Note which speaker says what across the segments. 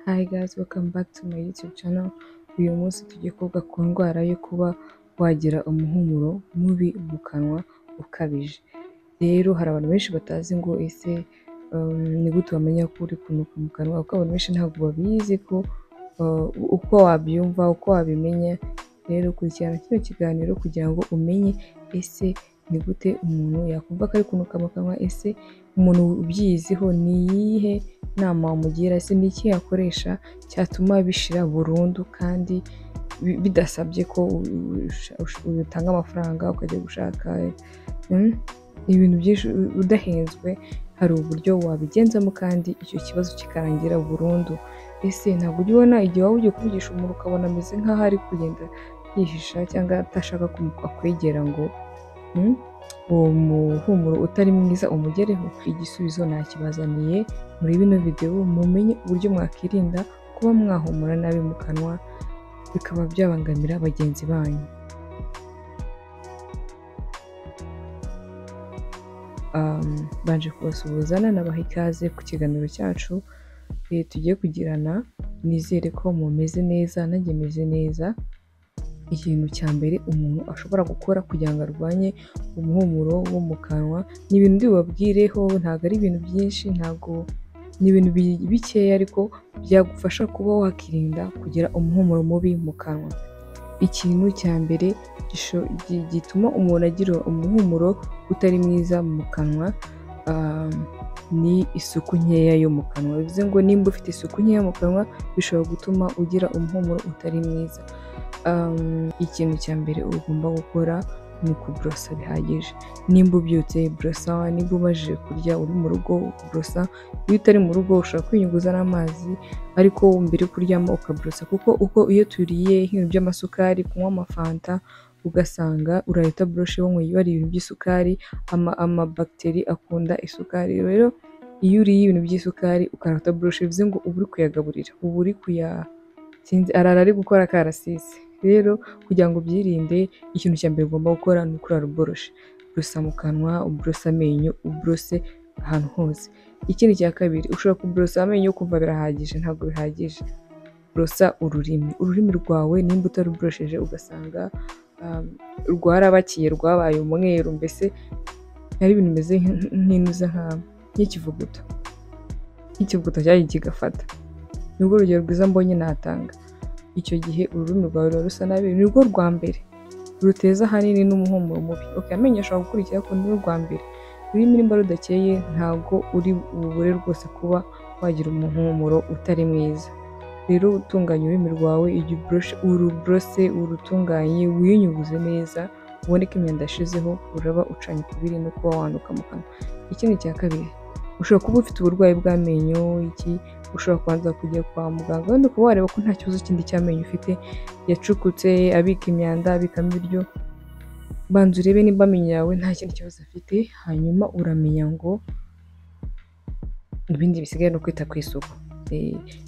Speaker 1: Hi guys, welcome back to my YouTube channel. Uyu munsi tugiye kuvuga ku ndwara yo kuba wagira umuhumuro mubi mu kanwa ukabije. Rero hari abantu benshi batazi ngo ese ni gute wamenya ko uri kunuka mu kanwa, kuko abantu benshi ntabwo babizi ko uko wabyumva, uko wabimenya. Rero kurikirana kino kiganiro kugira ngo umenye ese ni gute umuntu yakumva ko ari kunuka mu kanwa, ese umuntu ubyiziho ni iyihe nama wamugira, ese ni iki yakoresha cyatuma bishira burundu kandi bidasabye ko utanga amafaranga ukajya gushaka ibintu byinshi udahenzwe. Hari uburyo wabigenzamo kandi icyo kibazo kikarangira burundu. Ese ntabwo ujya ubona igihe waba ugiye kuvugisha umuntu ukabona ameze nk'aho ari kugenda yihisha cyangwa atashaka akwegera ngo uwo muhumuro utari mwiza umugereho? Igisubizo nakibazaniye muri bino video, mumenye uburyo mwakirinda kuba mwahumura nabi mu kanwa bikaba byabangamira bagenzi banyu. Banje kubasuhuza nabaha ikaze ku kiganiro cyacu tugiye kugirana. Nizere ko mumeze neza, nanjye meze neza. Ikintu cya mbere umuntu ashobora gukora kugira ngo arwanye umuhumuro wo mu kanwa ni ibintu ndibabwireho, ntabwo ari ibintu byinshi, ntabwo ni ibintu bikeya ariko byagufasha kuba wakirinda kugira umuhumuro mubi mu kanwa. Ikintu cya mbere gituma umuntu agira umuhumuro utari mwiza mu kanwa ni isuku nkeya yo mu kanwa. Bivuze ngo nimba ufite isuku nkeya mu kanwa bishobora gutuma ugira umuhumuro utari mwiza. Ikintu cya mbere ugomba gukora ni ukuborosa bihagije. Nimba ubyutse borosa, nimba umajije kurya uri mu rugo borosa, iyo utari mu rugo ushobora kwinyuguza n'amazi, ariko mbere yo kuryama ukaborosa, kuko iyo turiye ibintu by'amasukari, kunywa amafanta, ugasanga urahita boroshe wanyweye ari ibintu by'isukari, amabagiteri akunda isukari. Rero iyo uriye ibintu by'isukari ukarahita boroshe, bivuze ngo uba uri kuyagaburira, uba uri arara ari gukora karasisi. Rero kugira ngo ubyirinde, ikintu cya mbere ugomba gukora ni ukurara uboroshe. Borosa mu kanwa, uborose amenyo, uborose ahantu hose. Ikindi cya kabiri, ushobora kuborosa amenyo ukumva birahagije, ntabwo bihagije. Borosa ururimi rwawe, nimba utaruborosheje ugasanga rwarabakiye, rwabaye umweru, mbese ari ibintu bimeze nk'inuza nk'ikivuguto cyagiye kigafata. Nibwo urugero rwiza mbonye natanga. Icyo gihe ururimi rwawe ruba rusa nabi, ni rwo rwa mbere ruteza ahanini n'umuhumuro mubi. Amenyo ashobora gukurikira ko ni rwa mbere. Ururimi nimba rudakeye ntabwo uri bubure rwose kuba wagira umuhumuro utari mwiza. Rero utunganya ururimi rwawe, igihe uruborose, urutunganye, winyuguze neza, ubone ko imyanda yashizeho, uraba ucanye kubiri no kuba wanuka mu kanwa. Ikindi cya kabiri, ushobora kuba ufite uburwayi bw'amenyo, ushobora kubanza kujya kwa muganga wenda ukaba wareba ko nta kibazo kindi cy'amenyo ufite, yacukutse, abika imyanda, abikamo ibiryo. Banza urebe nimba amenyo yawe nta kindi kibazo afite, hanyuma uramenya ngo ibindi bisigaye no kwita ku isuku.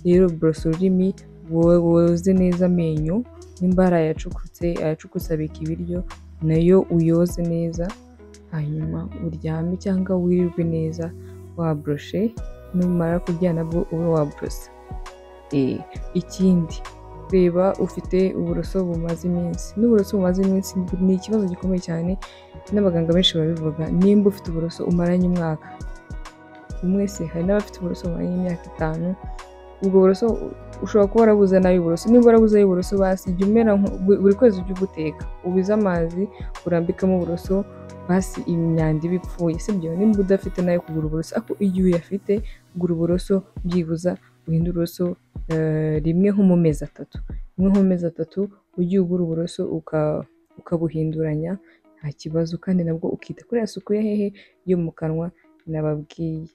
Speaker 1: Rero borosa ururimi, woze neza amenyo, nimba hari ayacukutse abika ibiryo nayo uyoze neza, hanyuma uryame cyangwa wirirwe neza waboroshe. Numara kurya nabwo ube waborosa. Ikindi, reba ufite uburoso bumaze iminsi. N'uburoso bumaze iminsi ni ikibazo gikomeye cyane, n'abaganga benshi babivuga. Nimba ufite uburoso umaranye umwaka umwe, se hari n'abafite uburoso bumaranye imyaka 5, ubwo buroso ushobora kuba warabuze nabi uburoso. Nimba warabuze ayo uburoso, basi jya umera buri kwezi ujye ubuteka, ubize amazi urambikamo uburoso, basi imyanda iba ipfuye, sibyo? Nimba udafite nayo kugura uburoso, ariko igihe uyafite gura uburoso, byibuza uhindura uburoso rimwe nko mu mezi 3. Ujye ugura uburoso ukabuhinduranya, nta kibazo. Kandi nabwo ukita kuri ya suku ya hehe yo mu kanwa nababwiye.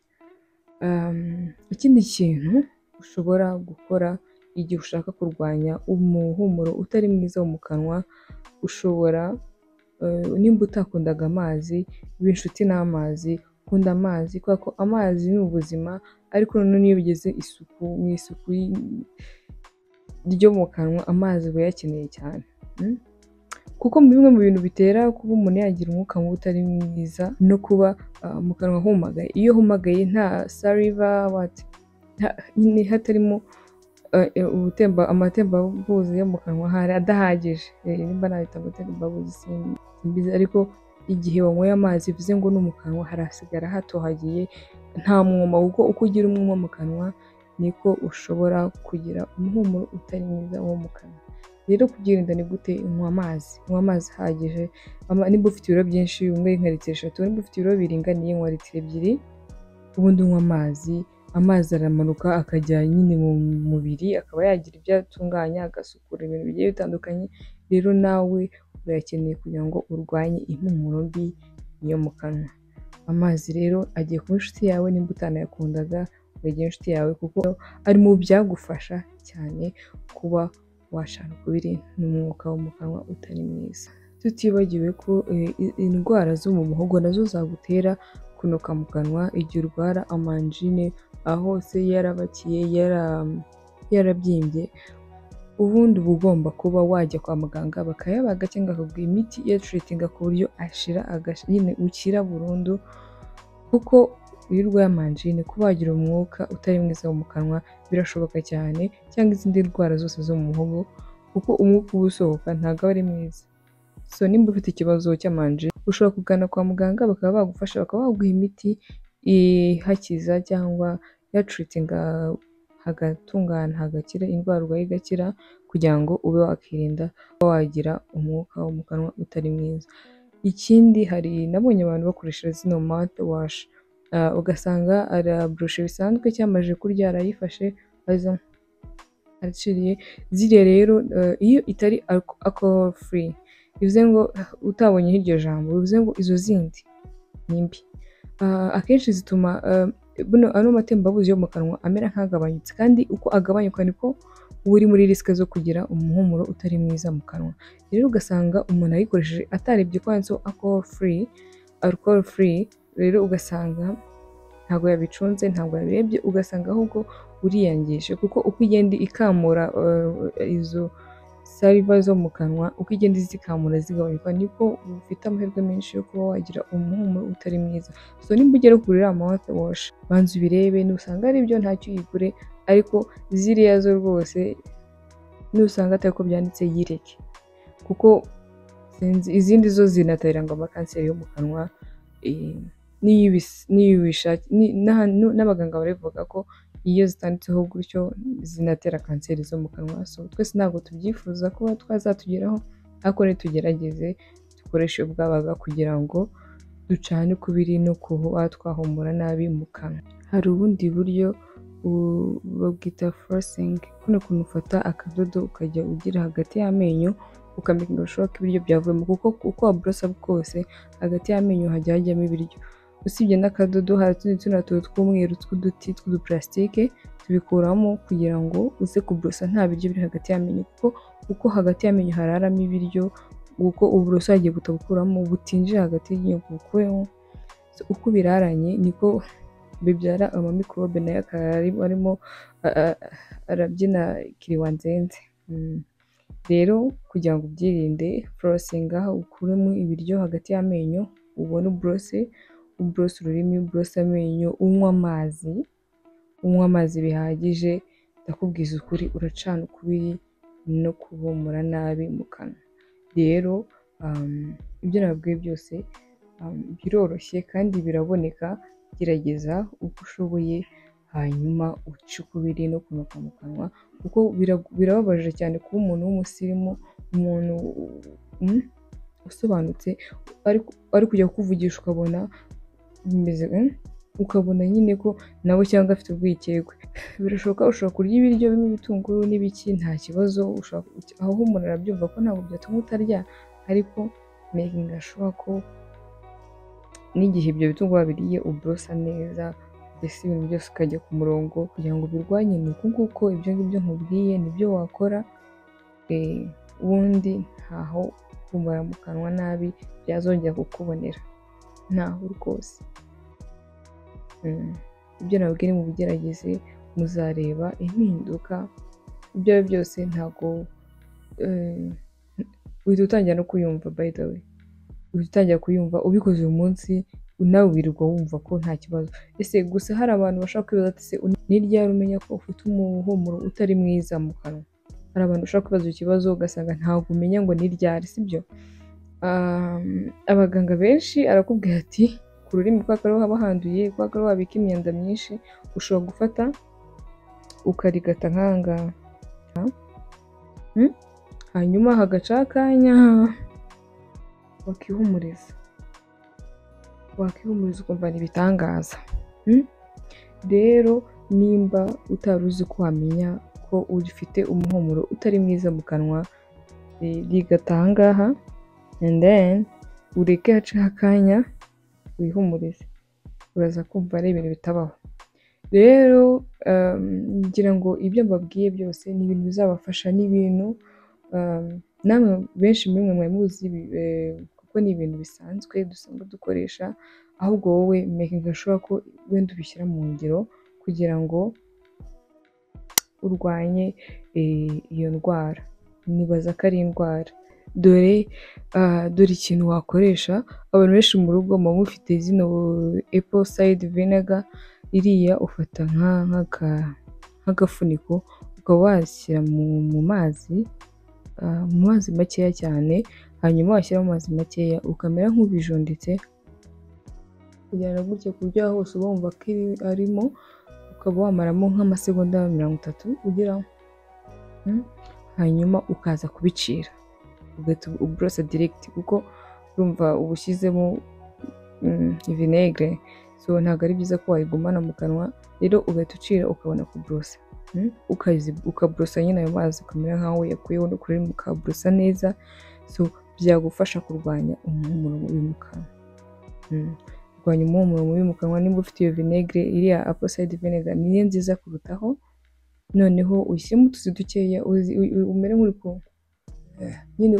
Speaker 1: Ikindi kintu ushobora gukora igihe ushaka kurwanya umuhumuro utari mwiza wo mu kanwa, ushobora nimba utakundaga amazi, uba inshuti n'amazi, kunda amazi, kubera ko amazi ni ubuzima. Ariko noneho iyo bigeze mu isuku ryo mu kanwa, amazi aba yakeneye cyane, kuko bimwe mu bintu bitera kuba umuntu yagira umwuka mubi utari mwiza no kuba mu kanwa humagaye. Iyo humagaye nta saliva hatarimo amatembabuzi yo mu kanwa hari adahagije, nimba nabita amatembabuzi simbizi, ariko igihe wanyweye amazi bivuze ngo no mu kanwa harasigara hatohagiye nta mwuma, kuko uko ugira umwuma mu kanwa niko ushobora kugira umuhumuro utari mwiza wo mu kanwa. Rero kubyirinda ni gute? Unywa amazi ahagije. Niba ufite ibiro byinshi unywe nka litiro 3, niba ufite ibiro biringaniye unywa litiro 2, ubundi unywa amazi aramanuka akajya nyine mu mubiri, akaba yagira ibyo atunganya, agasukura ibintu bigiye bitandukanye. Rero nawe urayakeneye kugira ngo urwanye impumuro mbi yo mu kanwa. Amazi rero agiye kuba inshuti yawe, nimba utanayakundaga wegera inshuti yawe, kuko ari mu byagufasha cyane kuba washana ukubiri n'umwuka wo mu kanwa utari mwiza. Tutibagiwe ko indwara zo mu muhogo nazo zagutera kunuka mu kanwa igihe urwara amanjine, aho se yarabakiye yarabyimbye. Ubundi uba ugomba kuba wajya kwa muganga bakayabaga cyangwa bakaguha imiti iyatreatinga ku buryo ashira nyine ukira burundu, kuko iyo urwaye amanjine kuba wagira umwuka utari mwiza wo mu kanwa birashoboka cyane, cyangwa izindi ndwara zose zo mu muhogo, kuko umwuka uba usohoka ntabwo aba ari mwiza. So nimba ufite ikibazo cy'amanjine ushobora kugana kwa muganga bakaba bagufasha, bakaba baguha imiti ihakiza cyangwa yatreatinga hagatungana hagakira indwara urwaye igakira, kugira ngo ube wakirinda kuba wagira umwuka wo mu kanwa utari mwiza. Ikindi nabonye abantu bakoresha zino mouthwash, ugasanga araburushe bisanzwe cyangwa amaze kurya arayifashe araciriye. Ziriya rero iyo itari alcohol free bivuze ngo utabonye iryo jambo, bivuze ngo izo zindi ni mbi. Akenshi zituma ano matembabuzi yo mu kanwa amera nk'agabanyutse, kandi uko agabanyuka niko uri muri risike zo kugira umuhumuro utari mwiza mu kanwa. Rero ugasanga umuntu ayikoresheje atarebye ko handitseho alcohol free, rero ugasanga ntabwo yabicunze, ntabwo yabirebye, ugasanga ahubwo uriyangije, kuko uko igenda ikamura izo saliva zo mu kanwa, uko igenda izikamura zigabanyuka, niko ufite amahirwe menshi yo kuba wagira umuhumuro utari mwiza. So nimba ugera kugurira mouthwash banza ubirebe, nusanga ari byo ntacyo uyigure, ariko ziriya zo rwose nusanga atari ko byanditse yireke, kuko izindi zo zinatera ngo amakanseri yo mu kanwa. N'abaganga baravuga ko iyo zitanditseho gutyo zinatera kanseri zo mu kanwa. So twese ntabwo tubyifuza kuba twazatugeraho, ariko nitugerageze dukoreshe ubwabaga kugira ngo ducane ukubiri no kuba twahumura nabi mu kanwa. Hari ubundi buryo babwita flossing, kuno kuntu ufata akadodo ukajya ugira hagati y'amenyo ukamenya ushoka ibiryo byavuyemo, kuko uko wabrosa kose hagati y'amenyo hajya hajyamo ibiryo. Usibye n'akadodo hari utundi tw'umweru tw'uduti tw'uduplastike tubikuramo kugira ngo uze kubrosa nta biryo biri hagati y'amenyo, kuko uko hagati y'amenyo hararamo ibiryo, uko ubrosa hagiye gukuramo butinjira hagati y'inyuma bukuremo. Uko biraranye niko bibyara amamikorobe, nayo arimo arabyina kiriwanzenze. Rero kugira ngo ubyirinde, flossing ukuremo ibiryo hagati y'amenyo, ubone ubrose ururimi, ubrose amenyo, unywa amazi bihagije. Ndakubwiza ukuri uracana ukubiri no kubumura nabi mu kanwa. Rero ibyo nababwiye byose biroroshye kandi biraboneka, gerageza uko ushoboye, hanyuma uce ukubiri no kunuka mu kanwa, kuko birababaje cyane kuba umuntu w'umusirimu, umuntu usobanutse ari kujya kukuvugisha ukabona bimeze ukabona nyine ko nawe cyangwa afite urwikekwe. Birashoboka ushobora kurya ibiryo birimo ibitunguru n'ibiki nta kibazo, aho umuntu arabyumva ko ntabwo byatuma utarya, ariko making sure ko n'igihe ibyo bitunguru wabiriye ubrosa neza, mbese ibintu byose ukajya ku murongo kugira ngo birwanye. Ni uku nguko ibyo ngibyo nkubwiye nibyo wakora, ubundi ntaho kumara mu kanwa nabi byazongera kukubonera, ntaho rwose. Ibyo nababwiye mu bigerageze muzareba impinduka. Ibyo ari byose ntabwo uhita utangira no kuyumva, by the way uhita utangira kuyumva ubikoze uyu munsi, nawe wirirwa wumva ko nta kibazo. Ese gusa hari abantu bashaka kwibaza ati se ni ryari umenya ko ufite umuhumuro utari mwiza mu kanwa? Hari abantu bashaka kwibaza icyo kibazo ugasanga ntabwo umenya ngo ni ryari, sibyo? Abaganga benshi arakubwira ati ku rurimi kubera ko ariho haba handuye, kubera ko ariho habika imyanda myinshi, ushobora gufata ukarigata nk'aha ngaha, hanyuma hagaca akanya wakihumuriza ukumva ni ibitangaza. Rero nimba utari uzi ko wamenya ko ufite umuhumuro utari mwiza mu kanwa, rigata aha ngaha and then ureke haceho akanya wihumurize, uraza kumva ari ibintu bitabaho. Rero ngira ngo ibyo mbabwiye byose ni ibintu bizabafasha, ni ibintu namwe benshi muri mwe mwari muzi kuko ni ibintu bisanzwe dusanzwe dukoresha, ahubwo wowe making sure ko wenda ubishyira mu ngiro kugira ngo urwanye iyo ndwara. Nibaza ko ari indwara. Dore ikintu wakoresha, abantu benshi mu rugo muba mufite zino apple cider vinegar, iriya ufata nk'agafuniko ukaba washyira mu mazi makeya cyane, hanyuma washyiramo amazi makeya ukamera nk'ubijunditse kugera gutya ku buryo hose uba wumva ko arimo, ukaba wamaramo nk'amasegonda 30 ugeraho, hanyuma ukaza kubicira ugahita ubrosa direct, kuko urumva uba ushyizemo vinegre, so ntabwo ari byiza ko wayigumana mu kanwa. Rero ugahita ucira ukabona kubrosa, ukabrosa nyine ayo mazi ukamera nkaho yakuyeho n'ukuri ukabrosa neza, so byagufasha kurwanya umuhumuro mubi mu kanwa. Kurwanya umuhumuro mubi mu kanwa, nimba ufite iyo vinegre, iriya apple cider vinegar niyo nziza kurutaho. Noneho ushyiremo utuzi dukeya, umere nk'uri nyine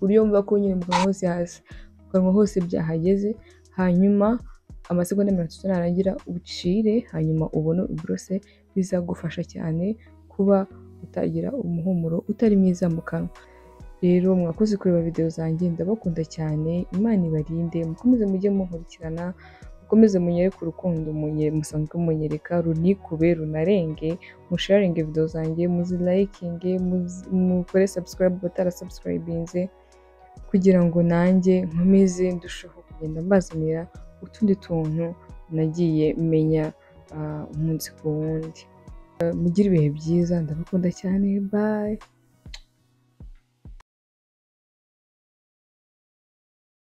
Speaker 1: uri yumva ko nyine mu kanwa hose hasi, mu kanwa hose byahageze, hanyuma amasegonda 30 narangira ucire, hanyuma ubone ubrose. Bizagufasha cyane kuba utagira umuhumuro utari mwiza mu kanwa. Rero mwakoze kureba video zanjye, ndabakunda cyane, Imana ibarinde, mukomeze mujye munkurikirana, mukomeze munyereke urukundo musanzwe munyereka, runikube runarenge, musharinge video zanjye, muzilikinge, mukore subscribe batarasubscribinze, kugira ngo nanjye nkomeze ndushaho kugenda mbazanira utundi tuntu nagiye menya umunsi ku wundi. Mugire ibihe byiza, ndabakunda cyane, bye.